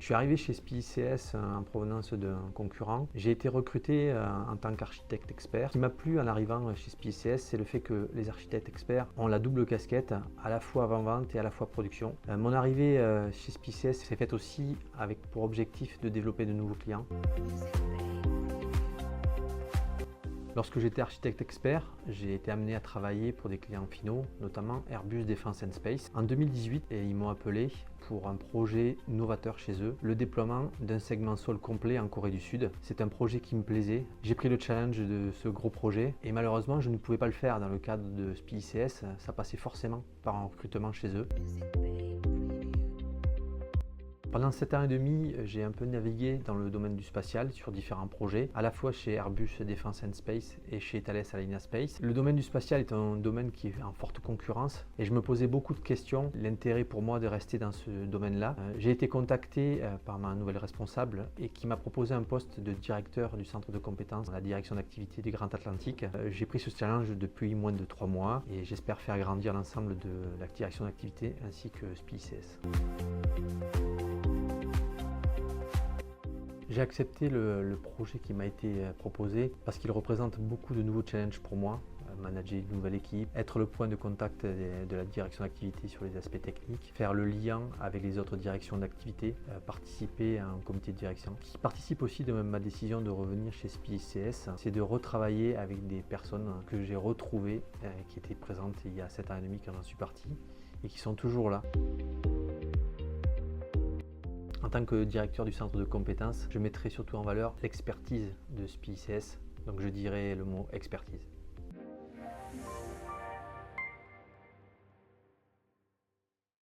Je suis arrivé chez SPICS en provenance d'un concurrent. J'ai été recruté en tant qu'architecte expert. Ce qui m'a plu en arrivant chez SPICS, c'est le fait que les architectes experts ont la double casquette, à la fois avant-vente et à la fois production. Mon arrivée chez SPICS s'est faite aussi avec pour objectif de développer de nouveaux clients. Lorsque j'étais architecte expert, j'ai été amené à travailler pour des clients finaux, notamment Airbus Defence and Space. En 2018, ils m'ont appelé pour un projet novateur chez eux, le déploiement d'un segment sol complet en Corée du Sud. C'est un projet qui me plaisait. J'ai pris le challenge de ce gros projet et malheureusement, je ne pouvais pas le faire dans le cadre de SPICS. Ça passait forcément par un recrutement chez eux. Pendant 7 ans et demi, j'ai un peu navigué dans le domaine du spatial sur différents projets, à la fois chez Airbus Defence and Space et chez Thales Alenia Space. Le domaine du spatial est un domaine qui est en forte concurrence et je me posais beaucoup de questions. L'intérêt pour moi de rester dans ce domaine-là. J'ai été contacté par ma nouvelle responsable et qui m'a proposé un poste de directeur du centre de compétences, la direction d'activité du Grand Atlantique. J'ai pris ce challenge depuis moins de 3 mois et j'espère faire grandir l'ensemble de la direction d'activité ainsi que SPICS. J'ai accepté le projet qui m'a été proposé parce qu'il représente beaucoup de nouveaux challenges pour moi. Manager une nouvelle équipe, être le point de contact de la direction d'activité sur les aspects techniques, faire le lien avec les autres directions d'activité, participer à un comité de direction. Ce qui participe aussi de ma décision de revenir chez SPICS, c'est de retravailler avec des personnes que j'ai retrouvées, qui étaient présentes il y a 7 ans et demi quand j'en suis parti et qui sont toujours là. En tant que directeur du centre de compétences, je mettrai surtout en valeur l'expertise de SPICS, donc je dirais le mot expertise.